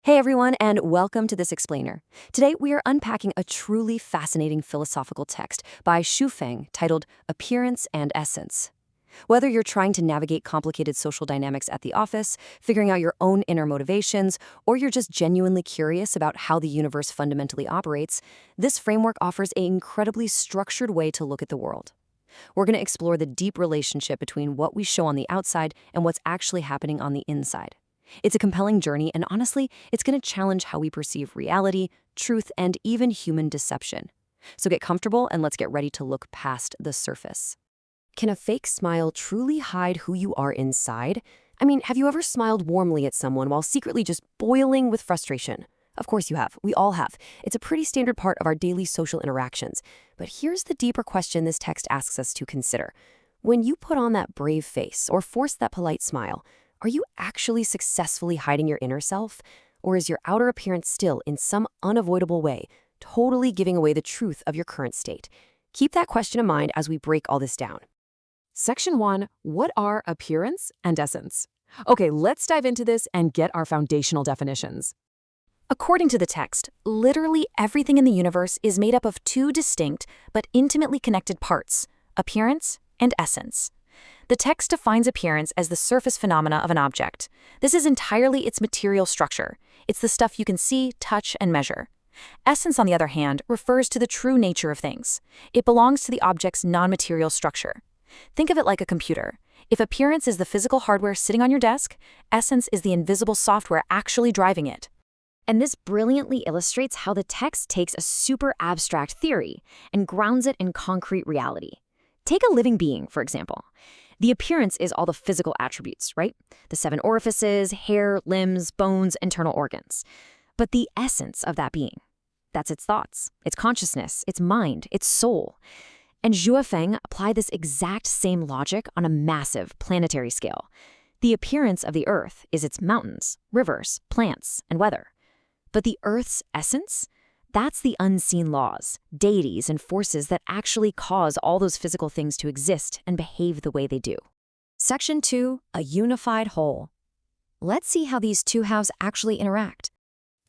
Hey everyone, and welcome to This Explainer. Today we are unpacking a truly fascinating philosophical text by Xu Feng titled Appearance and Essence. Whether you're trying to navigate complicated social dynamics at the office, figuring out your own inner motivations, or you're just genuinely curious about how the universe fundamentally operates, this framework offers an incredibly structured way to look at the world. We're going to explore the deep relationship between what we show on the outside and what's actually happening on the inside. It's a compelling journey, and honestly, it's going to challenge how we perceive reality, truth, and even human deception. So get comfortable and let's get ready to look past the surface. Can a fake smile truly hide who you are inside? I mean, have you ever smiled warmly at someone while secretly just boiling with frustration? Of course you have. We all have. It's a pretty standard part of our daily social interactions. But here's the deeper question this text asks us to consider. When you put on that brave face or force that polite smile, are you actually successfully hiding your inner self? Or is your outer appearance still, in some unavoidable way, totally giving away the truth of your current state? Keep that question in mind as we break all this down. Section 1, what are appearance and essence? Okay, let's dive into this and get our foundational definitions. According to the text, literally everything in the universe is made up of two distinct but intimately connected parts, appearance and essence. The text defines appearance as the surface phenomena of an object. This is entirely its material structure. It's the stuff you can see, touch, and measure. Essence, on the other hand, refers to the true nature of things. It belongs to the object's non-material structure. Think of it like a computer. If appearance is the physical hardware sitting on your desk, essence is the invisible software actually driving it. And this brilliantly illustrates how the text takes a super abstract theory and grounds it in concrete reality. Take a living being, for example. The appearance is all the physical attributes, right? The 7 orifices, hair, limbs, bones, internal organs. But the essence of that being, that's its thoughts, its consciousness, its mind, its soul. And Xu Feng applied this exact same logic on a massive planetary scale. The appearance of the Earth is its mountains, rivers, plants, and weather. But the Earth's essence? That's the unseen laws, deities, and forces that actually cause all those physical things to exist and behave the way they do. Section 2, a unified whole. Let's see how these two halves actually interact.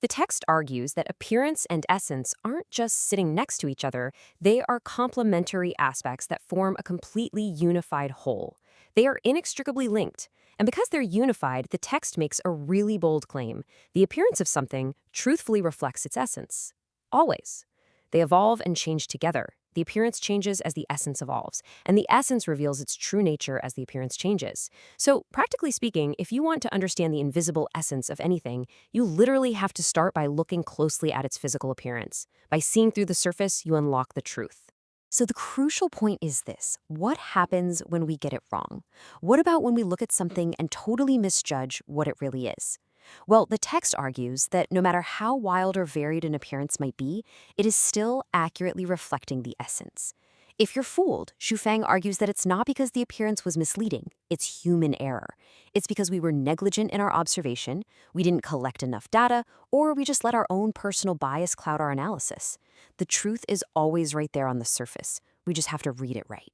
The text argues that appearance and essence aren't just sitting next to each other, they are complementary aspects that form a completely unified whole. They are inextricably linked. And because they're unified, the text makes a really bold claim. The appearance of something truthfully reflects its essence. Always. They evolve and change together. The appearance changes as the essence evolves, and the essence reveals its true nature as the appearance changes. So, practically speaking, if you want to understand the invisible essence of anything, you literally have to start by looking closely at its physical appearance. By seeing through the surface, you unlock the truth. So the crucial point is this: what happens when we get it wrong? What about when we look at something and totally misjudge what it really is? Well, the text argues that no matter how wild or varied an appearance might be, it is still accurately reflecting the essence. If you're fooled, Xu Feng argues that it's not because the appearance was misleading, it's human error. It's because we were negligent in our observation, we didn't collect enough data, or we just let our own personal bias cloud our analysis. The truth is always right there on the surface. We just have to read it right.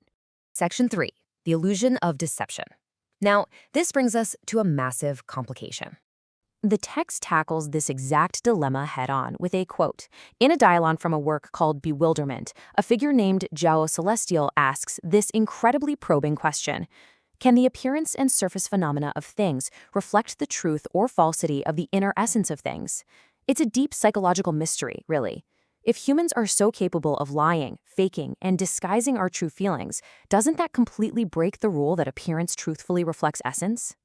Section 3, the illusion of deception. Now, this brings us to a massive complication. The text tackles this exact dilemma head-on with a quote. In a dialogue from a work called Bewilderment, a figure named Zhao Celestial asks this incredibly probing question. Can the appearance and surface phenomena of things reflect the truth or falsity of the inner essence of things? It's a deep psychological mystery, really. If humans are so capable of lying, faking, and disguising our true feelings, doesn't that completely break the rule that appearance truthfully reflects essence?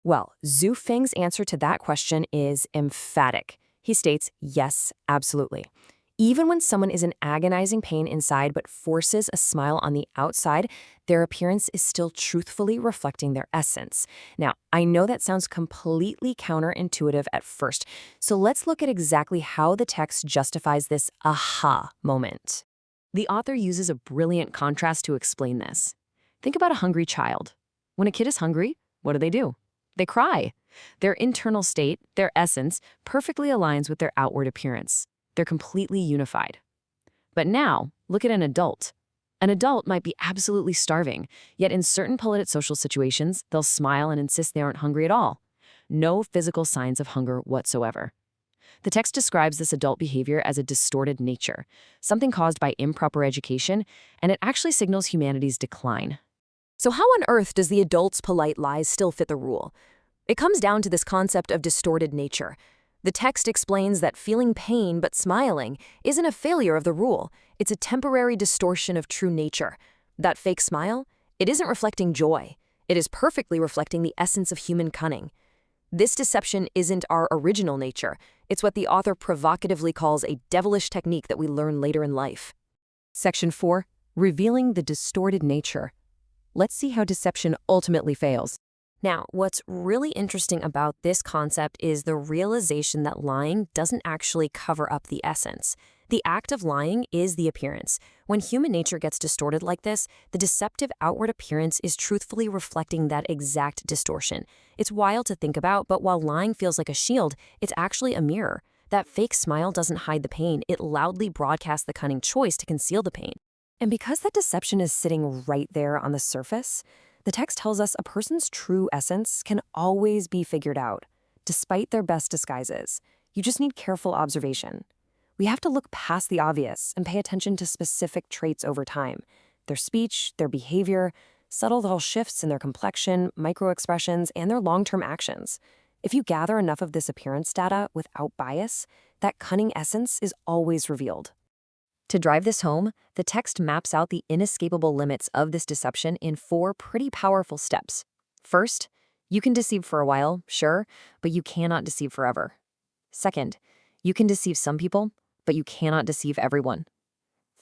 Well, Xu Feng's answer to that question is emphatic. He states, yes, absolutely. Even when someone is in agonizing pain inside but forces a smile on the outside, their appearance is still truthfully reflecting their essence. Now, I know that sounds completely counterintuitive at first, so let's look at exactly how the text justifies this aha moment. The author uses a brilliant contrast to explain this. Think about a hungry child. When a kid is hungry, what do? They cry. Their internal state, their essence, perfectly aligns with their outward appearance. They're completely unified. But now, look at an adult. An adult might be absolutely starving, yet in certain polite social situations, they'll smile and insist they aren't hungry at all. No physical signs of hunger whatsoever. The text describes this adult behavior as a distorted nature, something caused by improper education, and it actually signals humanity's decline. So how on earth does the adult's polite lies still fit the rule? It comes down to this concept of distorted nature. The text explains that feeling pain but smiling isn't a failure of the rule. It's a temporary distortion of true nature. That fake smile, it isn't reflecting joy. It is perfectly reflecting the essence of human cunning. This deception isn't our original nature. It's what the author provocatively calls a devilish technique that we learn later in life. Section 4. Revealing the distorted nature. Let's see how deception ultimately fails. Now, what's really interesting about this concept is the realization that lying doesn't actually cover up the essence. The act of lying is the appearance. When human nature gets distorted like this, the deceptive outward appearance is truthfully reflecting that exact distortion. It's wild to think about, but while lying feels like a shield, it's actually a mirror. That fake smile doesn't hide the pain, it loudly broadcasts the cunning choice to conceal the pain. And because that deception is sitting right there on the surface, the text tells us a person's true essence can always be figured out, despite their best disguises. You just need careful observation. We have to look past the obvious and pay attention to specific traits over time. Their speech, their behavior, subtle little shifts in their complexion, microexpressions, and their long-term actions. If you gather enough of this appearance data without bias, that cunning essence is always revealed. To drive this home, the text maps out the inescapable limits of this deception in 4 pretty powerful steps. First, you can deceive for a while, sure, but you cannot deceive forever. Second, you can deceive some people, but you cannot deceive everyone.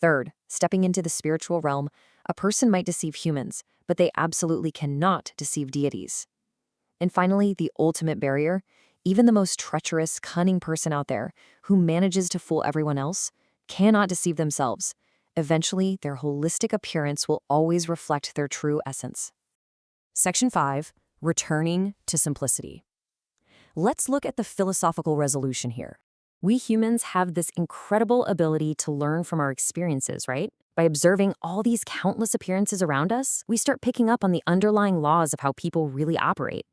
Third, stepping into the spiritual realm, a person might deceive humans, but they absolutely cannot deceive deities. And finally, the ultimate barrier, even the most treacherous, cunning person out there who manages to fool everyone else, cannot deceive themselves. Eventually, their holistic appearance will always reflect their true essence. Section 5. Returning to simplicity. Let's look at the philosophical resolution here. We humans have this incredible ability to learn from our experiences, right? By observing all these countless appearances around us, we start picking up on the underlying laws of how people really operate.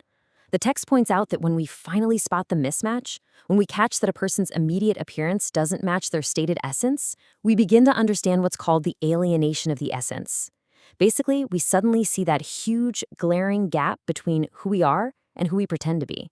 The text points out that when we finally spot the mismatch, when we catch that a person's immediate appearance doesn't match their stated essence, we begin to understand what's called the alienation of the essence. Basically, we suddenly see that huge, glaring gap between who we are and who we pretend to be.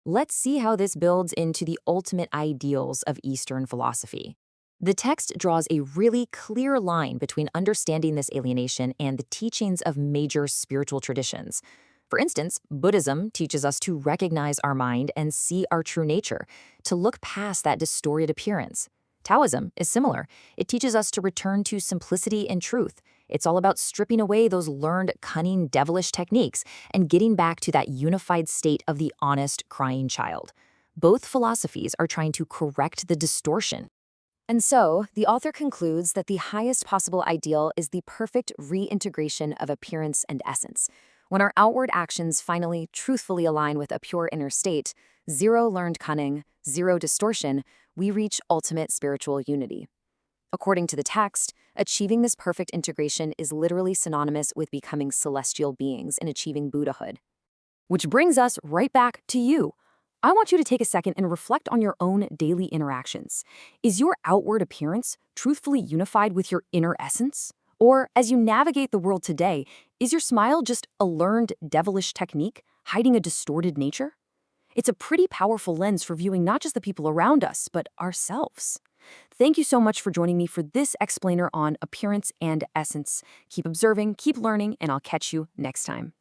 Let's see how this builds into the ultimate ideals of Eastern philosophy. The text draws a really clear line between understanding this alienation and the teachings of major spiritual traditions. For instance, Buddhism teaches us to recognize our mind and see our true nature, to look past that distorted appearance. Taoism is similar. It teaches us to return to simplicity and truth. It's all about stripping away those learned, cunning, devilish techniques and getting back to that unified state of the honest, crying child. Both philosophies are trying to correct the distortion. And so, the author concludes that the highest possible ideal is the perfect reintegration of appearance and essence. When our outward actions finally truthfully align with a pure inner state, zero learned cunning, zero distortion, we reach ultimate spiritual unity. According to the text, achieving this perfect integration is literally synonymous with becoming celestial beings and achieving Buddhahood. Which brings us right back to you. I want you to take a second and reflect on your own daily interactions. Is your outward appearance truthfully unified with your inner essence? Or, as you navigate the world today, is your smile just a learned devilish technique hiding a distorted nature? It's a pretty powerful lens for viewing not just the people around us, but ourselves. Thank you so much for joining me for this explainer on appearance and essence. Keep observing, keep learning, and I'll catch you next time.